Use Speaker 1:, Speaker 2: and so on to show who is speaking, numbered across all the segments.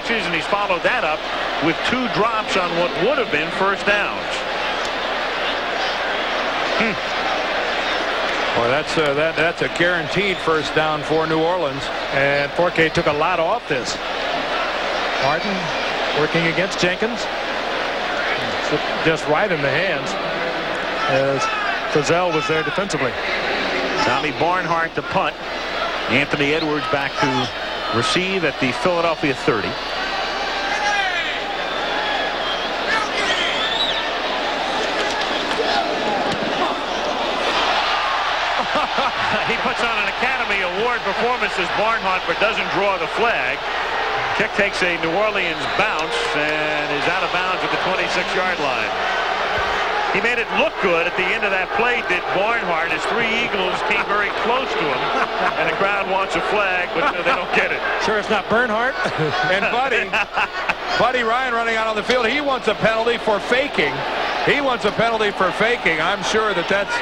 Speaker 1: catches, and he's followed that up with 2 drops on what would have been first downs.
Speaker 2: Well, that's a guaranteed first down for New Orleans.
Speaker 3: And Forquet took a lot off this. Martin working against Jenkins. Just right in the hands as Frizzell was there defensively.
Speaker 1: Tommy Barnhart to punt. Anthony Edwards back to receive at the Philadelphia 30. He puts on an Academy Award performance as Barnhart, but doesn't draw the flag. Kick takes a New Orleans bounce and is out of bounds at the 26-yard line. He made it look good at the end of that play, did Barnhart, as 3 Eagles came very close to him, and the crowd wants a flag, but they don't get it.
Speaker 3: Sure it's not Bernhardt?
Speaker 2: And Buddy Ryan running out on the field, he wants a penalty for faking. He wants a penalty for faking. I'm sure that's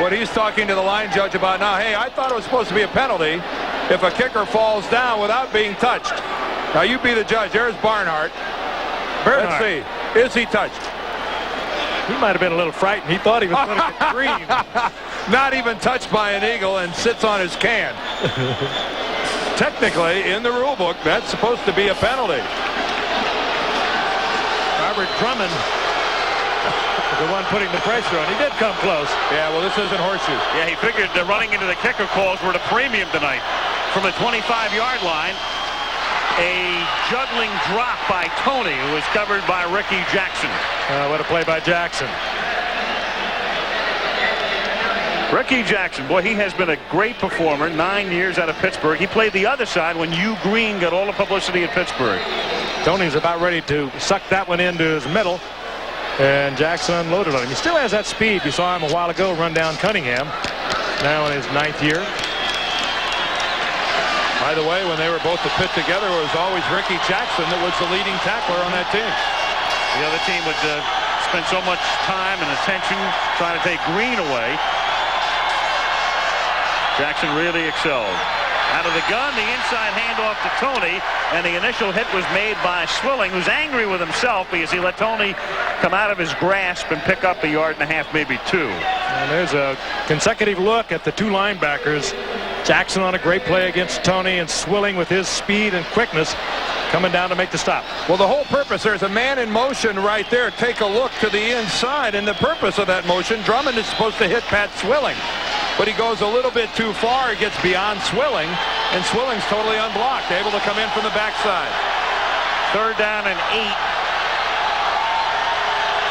Speaker 2: what he's talking to the line judge about now. Hey, I thought it was supposed to be a penalty if a kicker falls down without being touched. Now you be the judge. There's Barnhart. Let's see. Is he touched?
Speaker 3: He might have been a little frightened. He thought he was going to get green.
Speaker 2: Not even touched by an Eagle and sits on his can. Technically, in the rule book, that's supposed to be a penalty.
Speaker 3: Robert Drummond, the one putting the pressure on. He did come close.
Speaker 2: Yeah, well, this isn't horseshoe.
Speaker 1: Yeah, he figured the running into the kicker calls were at a premium tonight. From the 25-yard line, a juggling drop by Tony, who was covered by Ricky Jackson.
Speaker 3: What a play by Jackson.
Speaker 1: Ricky Jackson, boy, he has been a great performer. 9 years out of Pittsburgh. He played the other side when Hugh Green got all the publicity at Pittsburgh.
Speaker 3: Tony's about ready to suck that one into his middle, and Jackson unloaded on him. He still has that speed. We saw him a while ago run down Cunningham, now in his 9th year.
Speaker 2: By the way, when they were both to pit together, it was always Ricky Jackson that was the leading tackler on that team.
Speaker 1: The other team would spend so much time and attention trying to take Green away. Jackson really excelled. Out of the gun, the inside handoff to Tony, and the initial hit was made by Swilling, who's angry with himself because he let Tony come out of his grasp and pick up 1.5 yards, maybe 2.
Speaker 3: And there's a consecutive look at the 2 linebackers. Jackson on a great play against Tony, and Swilling with his speed and quickness coming down to make the stop.
Speaker 2: Well, the whole purpose, there's a man in motion right there. Take a look to the inside, and the purpose of that motion, Drummond is supposed to hit Pat Swilling, but he goes a little bit too far. He gets beyond Swilling, and Swilling's totally unblocked, able to come in from the backside.
Speaker 1: 3rd down and 8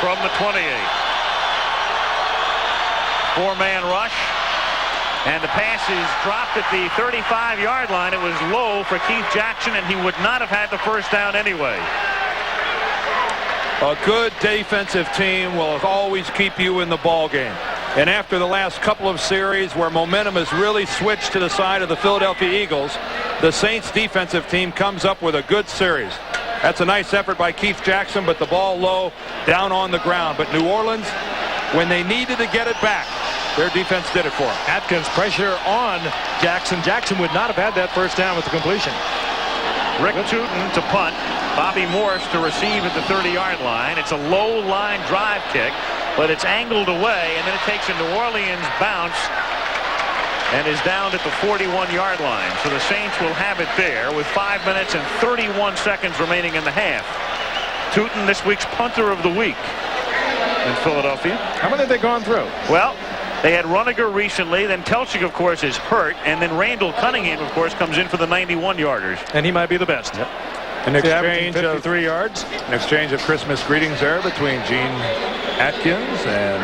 Speaker 1: from the 28. 4-man rush. And the pass is dropped at the 35-yard line. It was low for Keith Jackson, and he would not have had the first down anyway.
Speaker 2: A good defensive team will always keep you in the ball game. And after the last couple of series where momentum has really switched to the side of the Philadelphia Eagles, the Saints defensive team comes up with a good series. That's a nice effort by Keith Jackson, but the ball low down on the ground. But New Orleans, when they needed to get it back, their defense did it for him.
Speaker 3: Atkins pressure on Jackson. Jackson would not have had that first down with the completion.
Speaker 1: Rick Tootin to punt. Bobby Morris to receive at the 30-yard line. It's a low line drive kick, but it's angled away, and then it takes a New Orleans bounce and is down at the 41-yard line. So the Saints will have it there with 5 minutes and 31 seconds remaining in the half. Tootin, this week's punter of the week in Philadelphia.
Speaker 3: How many have they gone through?
Speaker 1: Well, they had Runiger recently, then Telchik, of course, is hurt, and then Randall Cunningham, of course, comes in for the 91-yarders.
Speaker 3: And he might be the best.
Speaker 1: Yep.
Speaker 2: An exchange of
Speaker 3: 53 yards.
Speaker 2: An exchange of Christmas greetings there between Gene Atkins and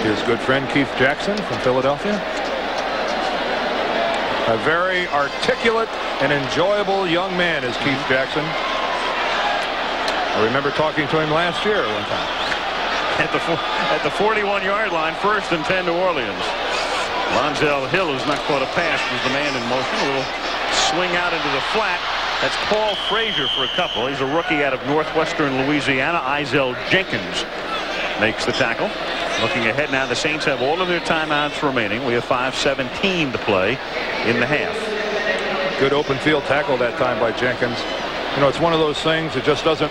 Speaker 2: his good friend Keith Jackson from Philadelphia. A very articulate and enjoyable young man is Keith Jackson. I remember talking to him last year one time.
Speaker 1: At the 41-yard line, 1st and 10 New Orleans. Lonzel Hill, who's not caught a pass, was the man in motion. A little swing out into the flat. That's Paul Frazier for a couple. He's a rookie out of northwestern Louisiana. Izell Jenkins makes the tackle. Looking ahead now, the Saints have all of their timeouts remaining. We have 5:17 to play in the half.
Speaker 2: Good open field tackle that time by Jenkins. You know, it's one of those things that just doesn't,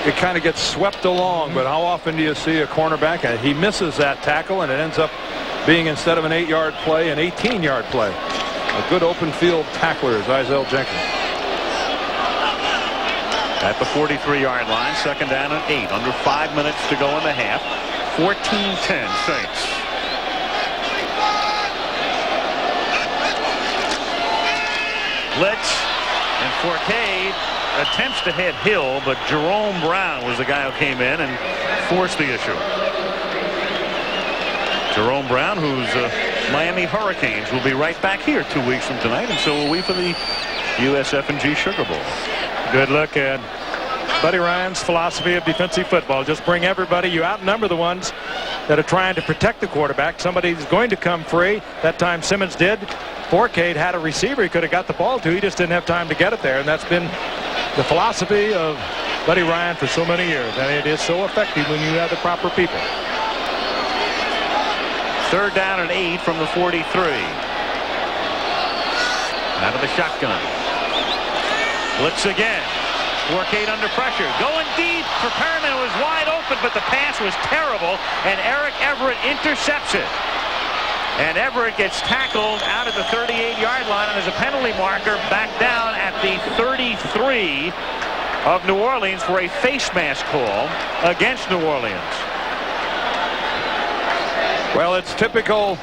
Speaker 2: it kind of gets swept along. But how often do you see a cornerback and he misses that tackle and it ends up being, instead of an 8-yard play, an 18-yard play? A good open field tackler is Isaiah Jenkins.
Speaker 1: At the 43-yard line, second down and 8. Under 5 minutes to go in the half. 14-10 Saints. Blitz, and Forcade attempts to hit Hill, but Jerome Brown was the guy who came in and forced the issue. Jerome Brown, who's Miami Hurricanes, will be right back here 2 weeks from tonight, and so will we for the USF&G Sugar Bowl.
Speaker 3: Good look at Buddy Ryan's philosophy of defensive football. Just bring everybody. You outnumber the ones that are trying to protect the quarterback. Somebody's going to come free. That time Simmons did. Forcade had a receiver he could have got the ball to. He just didn't have time to get it there. And that's been the philosophy of Buddy Ryan for so many years. And it is so effective when you have the proper people.
Speaker 1: Third down and 8 from the 43. Out of the shotgun. Blitz again. Forcade under pressure. Going deep for Perriman. It was wide open, but the pass was terrible, and Eric Everett intercepts it. And Everett gets tackled out at the 38-yard line, and there's a penalty marker back down at the 33 of New Orleans for a face mask call against New Orleans.
Speaker 2: Well, it's typical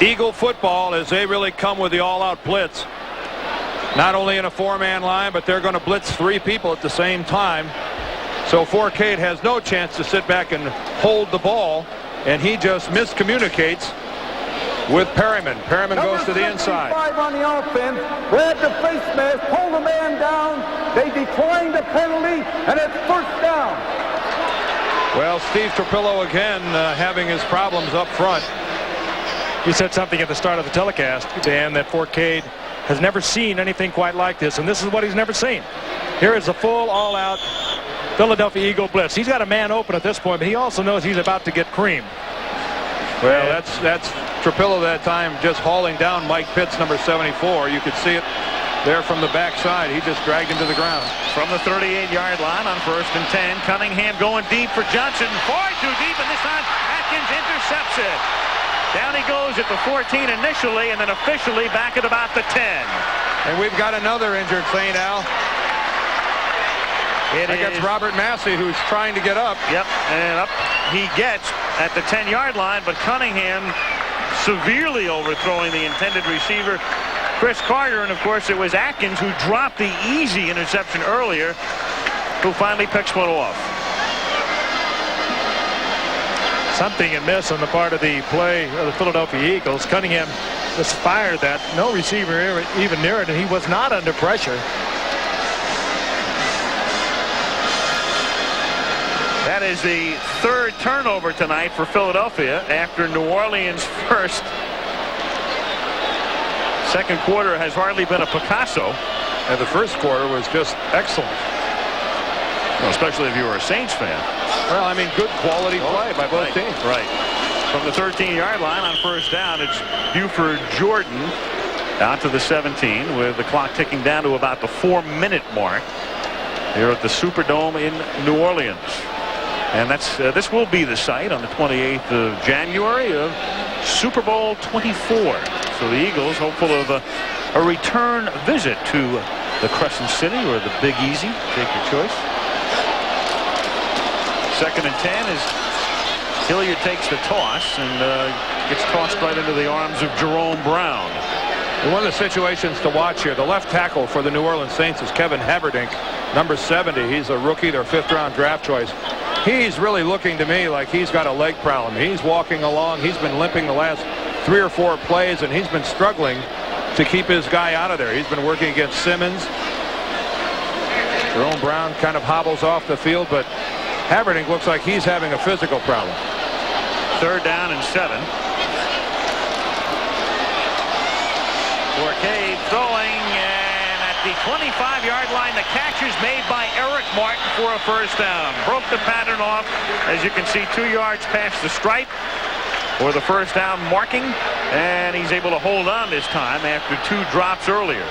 Speaker 2: Eagle football as they really come with the all-out blitz. Not only in a 4-man line, but they're going to blitz 3 people at the same time. So Forcade has no chance to sit back and hold the ball, and he just miscommunicates with Perriman. Perriman goes to the inside.
Speaker 4: On the offense, grab the face mask, pull the man down. They decline the penalty, and it's first down.
Speaker 2: Well, Steve Trapillo again having his problems up front.
Speaker 3: You said something at the start of the telecast, Dan, that Forcade has never seen anything quite like this, and this is what he's never seen. Here is a full, all-out Philadelphia Eagle blitz. He's got a man open at this point, but he also knows he's about to get creamed.
Speaker 2: Well, that's Trapillo that time just hauling down Mike Pitts, number 74. You could see it there from the backside. He just dragged him to the ground.
Speaker 1: From the 38-yard line on 1st and 10, Cunningham going deep for Johnson. Far too deep, and this time Atkins intercepts it. Down he goes at the 14 initially, and then officially back at about the 10.
Speaker 2: And we've got another injured St. Al. Against Robert Massey, who's trying to get up.
Speaker 1: Yep, and up he gets at the 10-yard line, but Cunningham severely overthrowing the intended receiver, Chris Carter, and of course it was Atkins who dropped the easy interception earlier, who finally picks one off.
Speaker 3: Something amiss on the part of the play of the Philadelphia Eagles. Cunningham just fired that. No receiver even near it, and he was not under pressure.
Speaker 1: That is the 3rd turnover tonight for Philadelphia after New Orleans' first. Second quarter has hardly been a Picasso.
Speaker 2: And the first quarter was just excellent.
Speaker 1: Well, especially if you were a Saints fan.
Speaker 2: Well, I mean, good quality play by both teams.
Speaker 1: Right. From the 13-yard line on first down, it's Buford Jordan out to the 17 with the clock ticking down to about the 4-minute mark here at the Superdome in New Orleans. And that's this will be the site on the 28th of January of Super Bowl 24. So the Eagles hopeful of a return visit to the Crescent City or the Big Easy. Take your choice. 2nd and 10 as Hilliard takes the toss and gets tossed right into the arms of Jerome Brown.
Speaker 2: And one of the situations to watch here, the left tackle for the New Orleans Saints is Kevin Haberdink, number 70. He's a rookie, their 5th-round draft choice. He's really looking to me like he's got a leg problem. He's walking along. He's been limping the last 3 or 4 plays, and he's been struggling to keep his guy out of there. He's been working against Simmons. Jerome Brown kind of hobbles off the field, but Haberdink looks like he's having a physical problem.
Speaker 1: 3rd down and 7. Forcade throwing, and at the 25-yard line, the catch is made by Eric Martin for a first down. Broke the pattern off, as you can see, 2 yards past the stripe for the first down marking, and he's able to hold on this time after 2 drops earlier.